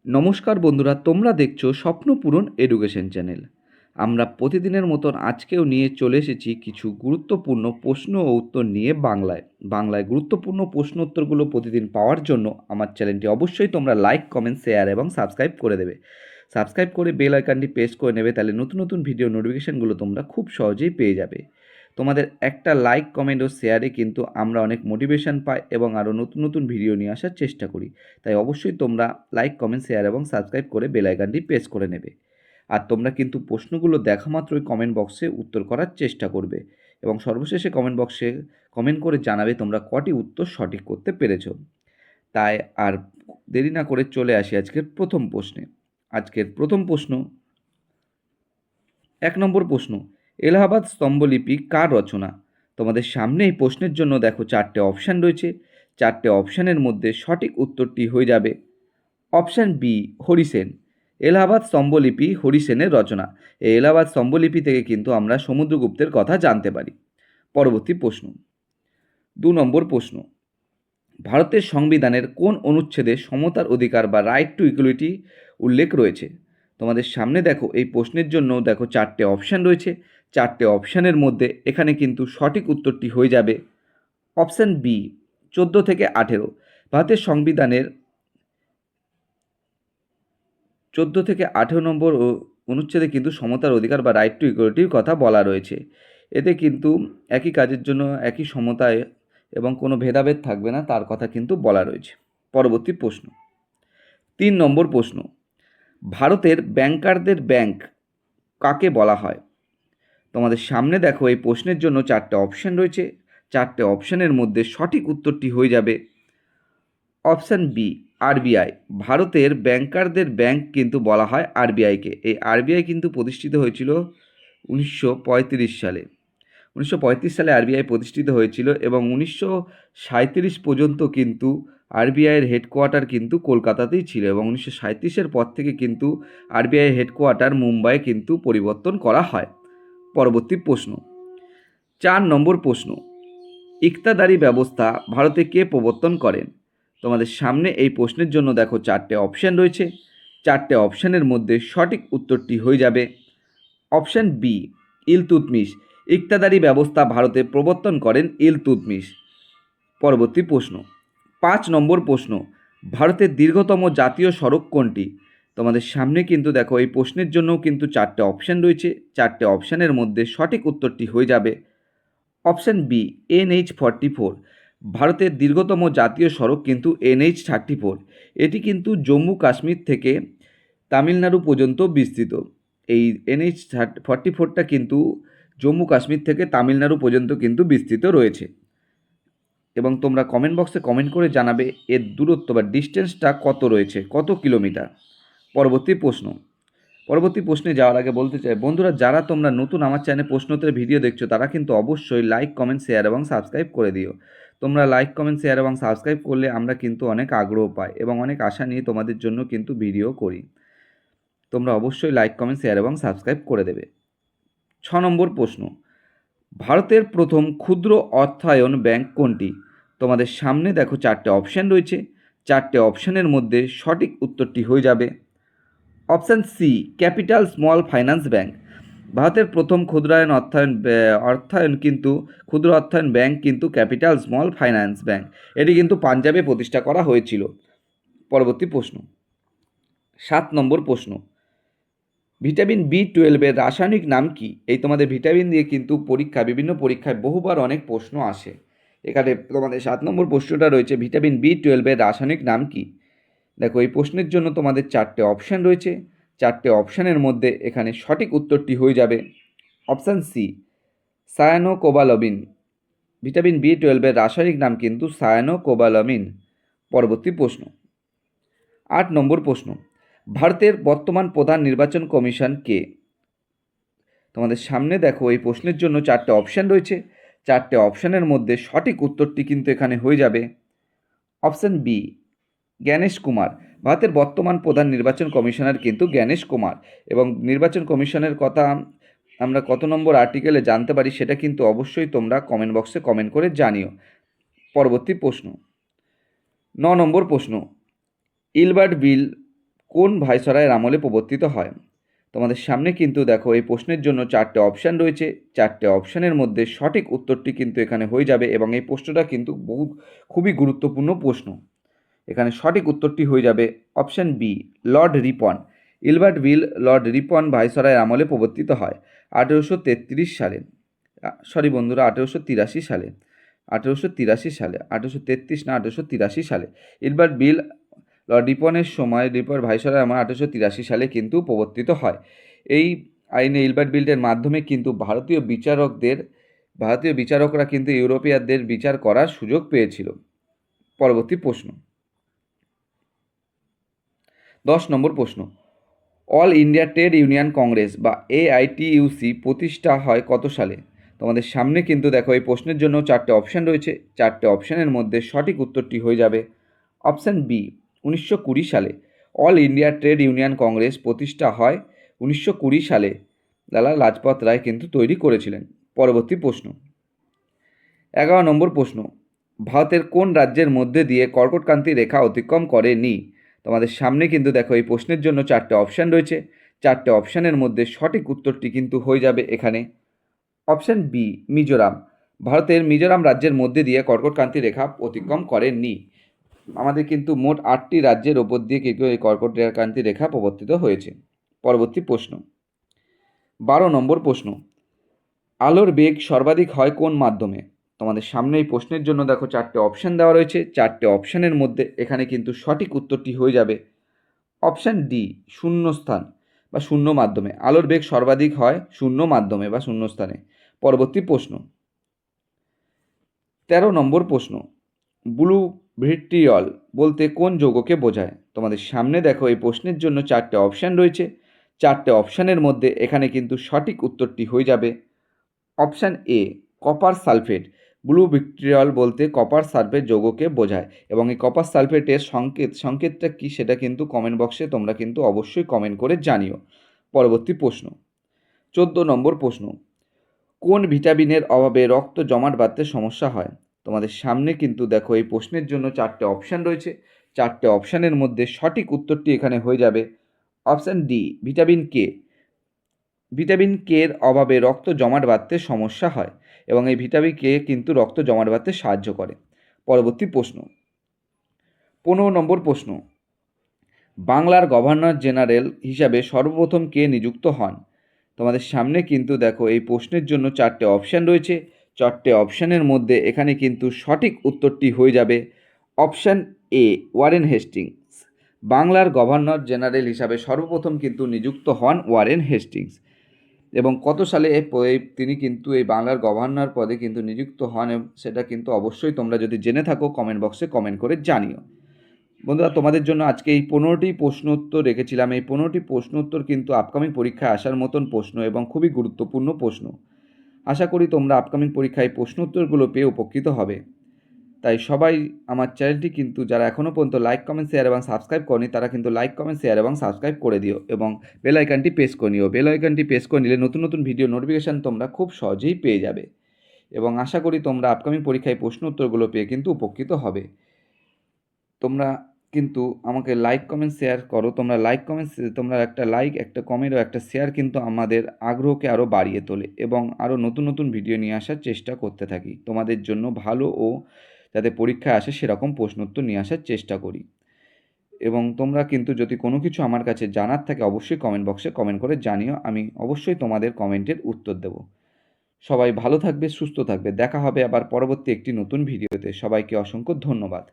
নমস্কার বন্ধুরা, তোমরা দেখছো স্বপ্নপূরণ এডুকেশন চ্যানেল। আমরা প্রতিদিনের মতন আজকেও নিয়ে চলে এসেছি কিছু গুরুত্বপূর্ণ প্রশ্ন ও উত্তর নিয়ে বাংলায় গুরুত্বপূর্ণ প্রশ্ন উত্তরগুলো প্রতিদিন পাওয়ার জন্য আমার চ্যানেলটি অবশ্যই তোমরা লাইক, কমেন্ট, শেয়ার এবং সাবস্ক্রাইব করে দেবে। সাবস্ক্রাইব করে বেল আইকনটি প্রেস করে নেবে, তাহলে নতুন নতুন ভিডিও নোটিফিকেশানগুলো তোমরা খুব সহজেই পেয়ে যাবে। তোমাদের একটা লাইক, কমেন্ট ও শেয়ারে কিন্তু আমরা অনেক মোটিভেশন পাই এবং আরও নতুন নতুন ভিডিও নিয়ে আসার চেষ্টা করি। তাই অবশ্যই তোমরা লাইক, কমেন্ট, শেয়ার এবং সাবস্ক্রাইব করে বেল আইকনটি প্রেস করে নেবে। আর তোমরা কিন্তু প্রশ্নগুলো দেখা মাত্রই কমেন্ট বক্সে উত্তর করার চেষ্টা করবে এবং সর্বশেষে কমেন্ট বক্সে কমেন্ট করে জানাবে তোমরা কটি উত্তর সঠিক করতে পেরেছ। তাই আর দেরি না করে চলে আসি আজকের প্রথম প্রশ্নে। আজকের প্রথম প্রশ্ন, 1 নম্বর প্রশ্ন, এলাহাবাদ স্তম্ভলিপি কার রচনা? তোমাদের সামনে এই প্রশ্নের জন্য দেখো 4টে অপশান রয়েছে। 4টে অপশানের মধ্যে সঠিক উত্তরটি হয়ে যাবে অপশান বি, হরিসেন। এলাহাবাদ স্তম্ভলিপি হরিসেনের রচনা। এই এলাহাবাদ স্তম্ভলিপি থেকে কিন্তু আমরা সমুদ্রগুপ্তের কথা জানতে পারি। পরবর্তী প্রশ্ন, 2 নম্বর প্রশ্ন, ভারতের সংবিধানের কোন অনুচ্ছেদে সমতার অধিকার বা রাইট টু ইকুয়ালিটি উল্লেখ রয়েছে? তোমাদের সামনে দেখো এই প্রশ্নের জন্য দেখো 4টে অপশান রয়েছে। 4টে অপশানের মধ্যে এখানে কিন্তু সঠিক উত্তরটি হয়ে যাবে অপশান বি, 14 থেকে 18। ভারতের সংবিধানের 14 থেকে 18 নম্বর অনুচ্ছেদে কিন্তু সমতার অধিকার বা রাইট টু ইকুয়ালিটির কথা বলা রয়েছে। এতে কিন্তু একই কাজের জন্য একই সমতায় এবং কোনো ভেদাভেদ থাকবে না, তার কথা কিন্তু বলা রয়েছে। পরবর্তী প্রশ্ন, 3 নম্বর প্রশ্ন, ভারতের ব্যাংকারদের ব্যাংক কাকে বলা হয়? তোমাদের সামনে দেখো এই প্রশ্নের জন্য 4টে অপশান রয়েছে। 4টে অপশানের মধ্যে সঠিক উত্তরটি হয়ে যাবে অপশান বি, আরবিআই। ভারতের ব্যাংকারদের ব্যাংক কিন্তু বলা হয় আরবিআইকে। এই আরবিআই কিন্তু প্রতিষ্ঠিত হয়েছিল 1935 সালে। 1935 সালে আরবিআই প্রতিষ্ঠিত হয়েছিল এবং 1937 পর্যন্ত কিন্তু আরবিআইয়ের হেডকোয়ার্টার কিন্তু কলকাতাতেই ছিল এবং 1937-এর পর থেকে কিন্তু আরবিআইয়ের হেডকোয়ার্টার মুম্বাইয়ে কিন্তু পরিবর্তন করা হয়। পরবর্তী প্রশ্ন, 4 নম্বর প্রশ্ন, ইকতাদারি ব্যবস্থা ভারতে কে প্রবর্তন করেন? তোমাদের সামনে এই প্রশ্নের জন্য দেখো 4টে অপশান রয়েছে। 4টে অপশানের মধ্যে সঠিক উত্তরটি হয়ে যাবে অপশান বি, ইলতুৎমিশ। ইকতাদারি ব্যবস্থা ভারতে প্রবর্তন করেন ইলতুৎমিশ। পরবর্তী প্রশ্ন, 5 নম্বর প্রশ্ন, ভারতের দীর্ঘতম জাতীয় সড়ক কোনটি? তোমাদের সামনে কিন্তু দেখো এই প্রশ্নের জন্যও কিন্তু 4টে অপশান রয়েছে। 4টে অপশানের মধ্যে সঠিক উত্তরটি হয়ে যাবে অপশান বি, NH-44। ভারতের দীর্ঘতম জাতীয় সড়ক কিন্তু NH-34। এটি কিন্তু জম্মু কাশ্মীর থেকে তামিলনাড়ু পর্যন্ত বিস্তৃত। এই NH-44টা কিন্তু জম্মু কাশ্মীর থেকে তামিলনাড়ু পর্যন্ত কিন্তু বিস্তৃত রয়েছে এবং তোমরা কমেন্ট বক্সে কমেন্ট করে জানাবে এর দূরত্ব বা ডিস্টেন্সটা কত রয়েছে, কত কিলোমিটার। পরবর্তী প্রশ্নে যাওয়ার আগে বলতে চাই বন্ধুরা, যারা তোমরা নতুন আমার চ্যানেলে প্রশ্নোত্তরের ভিডিও দেখছো তারা কিন্তু অবশ্যই লাইক, কমেন্ট, শেয়ার এবং সাবস্ক্রাইব করে দিও। তোমরা লাইক, কমেন্ট, শেয়ার এবং সাবস্ক্রাইব করলে আমরা কিন্তু অনেক আগ্রহ পাই এবং অনেক আশা নিয়ে তোমাদের জন্য কিন্তু ভিডিও করি। তোমরা অবশ্যই লাইক, কমেন্ট, শেয়ার এবং সাবস্ক্রাইব করে দেবে। 6 নম্বর প্রশ্ন, ভারতের প্রথম ক্ষুদ্র অর্থায়ন ব্যাংক কোনটি? তোমাদের সামনে দেখো 4টে অপশান রয়েছে। 4টে অপশানের মধ্যে সঠিক উত্তরটি হয়ে যাবে option C, capital small finance bank. ভারতের প্রথম ক্ষুদ্র অর্থায়ন ব্যাংক কিন্তু ক্যাপিটাল স্মল ফাইন্যান্স ব্যাংক। এটি কিন্তু পাঞ্জাবে প্রতিষ্ঠা করা হয়েছিল। পরবর্তী প্রশ্ন, 7 নম্বর প্রশ্ন, ভিটামিন B12-এর রাসায়নিক নাম কি? এই তোমাদের ভিটামিন দিয়ে কিন্তু বিভিন্ন পরীক্ষায় বহুবার অনেক প্রশ্ন আসে। এখানে তোমাদের 7 নম্বর প্রশ্নটা রয়েছে, ভিটামিন B12-এর রাসায়নিক নাম কি? দেখো এই প্রশ্নের জন্য তোমাদের 4টে অপশান রয়েছে। 4টে অপশানের মধ্যে এখানে সঠিক উত্তরটি হয়ে যাবে অপশান সি, সায়ানোকোবালামিন। ভিটামিন B12-এর রাসায়নিক নাম কিন্তু সায়ানোকোবালামিন। পরবর্তী প্রশ্ন, 8 নম্বর প্রশ্ন, ভারতের বর্তমান প্রধান নির্বাচন কমিশন কে? তোমাদের সামনে দেখো এই প্রশ্নের জন্য 4টে অপশান রয়েছে। 4টে অপশানের মধ্যে সঠিক উত্তরটি কিন্তু এখানে হয়ে যাবে অপশান বি, জ্ঞানেশ কুমার। ভারতের বর্তমান প্রধান নির্বাচন কমিশনার কিন্তু জ্ঞানেশ কুমার এবং নির্বাচন কমিশনের কথা আমরা কত নম্বর আর্টিকেলে জানতে পারি সেটা কিন্তু অবশ্যই তোমরা কমেন্ট বক্সে কমেন্ট করে জানিও। পরবর্তী প্রশ্ন, 9 নম্বর প্রশ্ন, ইলবার্ট বিল কোন ভাইসরয়ের আমলে প্রবর্তিত হয়? তোমাদের সামনে কিন্তু দেখো এই প্রশ্নের জন্য 4টে অপশান রয়েছে। 4টে অপশানের মধ্যে সঠিক উত্তরটি কিন্তু এখানে হয়ে যাবে এবং এই প্রশ্নটা কিন্তু খুবই গুরুত্বপূর্ণ প্রশ্ন। এখানে সঠিক উত্তরটি হয়ে যাবে option B, Lord Ripon. Ilbert bill Lord Ripon ভাইসরয়ের আমলে প্রবর্তিত হয় 1833 সালে। সরি বন্ধুরা, 1883 সালে। 1883 সালে, 1833 না, 1883 সালে। ইলবার্ট বিল লর্ড রিপনের সময় রিপন ভাইসরয় আমলে 1883 সালে কিন্তু প্রবর্তিত হয়। এই আইনে ইলবার্ট বিলের মাধ্যমে কিন্তু ভারতীয় বিচারকরা কিন্তু ইউরোপিয়ানদের বিচার করার সুযোগ পেয়েছিল। পরবর্তী প্রশ্ন, 10 নম্বর প্রশ্ন, all India trade union Congress বা AITUC প্রতিষ্ঠা হয় কত সালে? তোমাদের সামনে কিন্তু দেখো এই প্রশ্নের জন্য 4টে অপশান রয়েছে। 4টে অপশানের মধ্যে সঠিক উত্তরটি হয়ে যাবে অপশান বি, 1920 সালে। All India trade union Congress প্রতিষ্ঠা হয় 1920 সালে। লালা লাজপত রায় কিন্তু তৈরি করেছিলেন। পরবর্তী প্রশ্ন, 11 নম্বর প্রশ্ন, ভারতের কোন রাজ্যের মধ্যে দিয়ে কর্কটক্রান্তি রেখা অতিক্রম করেনি? তোমাদের সামনে কিন্তু দেখো এই প্রশ্নের জন্য 4টে অপশান রয়েছে। 4টে অপশানের মধ্যে সঠিক উত্তরটি কিন্তু হয়ে যাবে এখানে অপশান বি, মিজোরাম। ভারতের মিজোরাম রাজ্যের মধ্যে দিয়ে কর্কটক্রান্তি রেখা অতিক্রম করেননি। আমাদের কিন্তু মোট 8টি রাজ্যের ওপর দিয়ে কিন্তু এই কর্কটক্রান্তি রেখা প্রবর্তিত হয়েছে। পরবর্তী প্রশ্ন, 12 নম্বর প্রশ্ন, আলোর বেগ সর্বাধিক হয় কোন মাধ্যমে? তোমাদের সামনে এই প্রশ্নের জন্য দেখো 4টে অপশান দেওয়া রয়েছে। 4টে অপশানের মধ্যে এখানে কিন্তু সঠিক উত্তরটি হয়ে যাবে অপশান ডি, শূন্যস্থান বা শূন্য মাধ্যমে। আলোর বেগ সর্বাধিক হয় শূন্য মাধ্যমে বা শূন্যস্থানে। পরবর্তী প্রশ্ন, 13 নম্বর প্রশ্ন, ব্লু ভিট্রিয়ল বলতে কোন যৌগকে বোঝায়? তোমাদের সামনে দেখো এই প্রশ্নের জন্য 4টে অপশান রয়েছে। 4টে অপশানের মধ্যে এখানে কিন্তু সঠিক উত্তরটি হয়ে যাবে option A, copper sulphate. Blue vitriol বলতে কপার সালফেট যৌগকে বোঝায় এবং এই কপার সালফেটের সংকেতটা কী সেটা কিন্তু কমেন্ট বক্সে তোমরা কিন্তু অবশ্যই কমেন্ট করে জানিও। পরবর্তী প্রশ্ন, 14 নম্বর প্রশ্ন, কোন ভিটামিনের অভাবে রক্ত জমাট বাঁধতে সমস্যা হয়? তোমাদের সামনে কিন্তু দেখো এই প্রশ্নের জন্য 4টে অপশান রয়েছে। 4টে অপশানের মধ্যে সঠিক উত্তরটি এখানে হয়ে যাবে option D, vitamin K. Vitamin K এর অভাবে রক্ত জমাট বাঁধতে সমস্যা হয় এবং এই ভিটামিন কে কিন্তু রক্ত জমাট বাঁধতে সাহায্য করে। পরবর্তী প্রশ্ন, 15 নম্বর প্রশ্ন, বাংলার গভর্নর জেনারেল হিসাবে সর্বপ্রথম কে নিযুক্ত হন? তোমাদের সামনে কিন্তু দেখো এই প্রশ্নের জন্য 4টে অপশান রয়েছে। 4টে অপশানের মধ্যে এখানে কিন্তু সঠিক উত্তরটি হয়ে যাবে অপশান এ, ওয়ারেন হেস্টিংস। বাংলার গভর্নর জেনারেল হিসাবে সর্বপ্রথম কিন্তু নিযুক্ত হন ওয়ারেন হেস্টিংস এবং কত সালে তিনি কিন্তু এই বাংলার গভর্নর পদে কিন্তু নিযুক্ত হন সেটা কিন্তু অবশ্যই তোমরা যদি জেনে থাকো কমেন্ট বক্সে কমেন্ট করে জানিও। বন্ধুরা, তোমাদের জন্য আজকে এই 15টি প্রশ্ন উত্তর রেখেছিলাম। এই 15টি প্রশ্ন উত্তর কিন্তু আপকামিং পরীক্ষায় আসার মতন প্রশ্ন এবং খুবই গুরুত্বপূর্ণ প্রশ্ন। আশা করি তোমরা আপকামিং পরীক্ষায় প্রশ্ন উত্তরগুলো পেয়ে উপকৃত হবে। তাই সবাই আমার চ্যানেলটি কিন্তু যারা এখনও পর্যন্ত লাইক কমেন্ট শেয়ার এবং সাবস্ক্রাইব করনি তারা কিন্তু লাইক কমেন্ট শেয়ার এবং সাবস্ক্রাইব করে দিও এবং বেল আইকনটি প্রেস করে নিও। বেল আইকনটি প্রেস করে নিলে নতুন নতুন ভিডিও নোটিফিকেশান তোমরা খুব সহজেই পেয়ে যাবে এবং আশা করি তোমরা আপকামিং পরীক্ষায় প্রশ্ন উত্তরগুলো পেয়ে কিন্তু উপকৃত হবে। তোমরা কিন্তু আমাকে লাইক কমেন্ট শেয়ার করো। তোমরা একটা লাইক, একটা কমেন্ট ও একটা শেয়ার কিন্তু আমাদের আগ্রহকে আরও বাড়িয়ে তোলে এবং আরও নতুন নতুন ভিডিও নিয়ে আসার চেষ্টা করতে থাকি। তোমাদের জন্য ভালো ও যাতে পরীক্ষায় আসে সেরকম প্রশ্ন উত্তর নিয়ে আসার চেষ্টা করি এবং তোমরা কিন্তু যদি কোনো কিছু আমার কাছে জানার থাকে অবশ্যই কমেন্ট বক্সে কমেন্ট করে জানিও। আমি অবশ্যই তোমাদের কমেন্টের উত্তর দেব। সবাই ভালো থাকবে, সুস্থ থাকবে। দেখা হবে আবার পরবর্তী একটি নতুন ভিডিওতে। সবাইকে অসংখ্য ধন্যবাদ।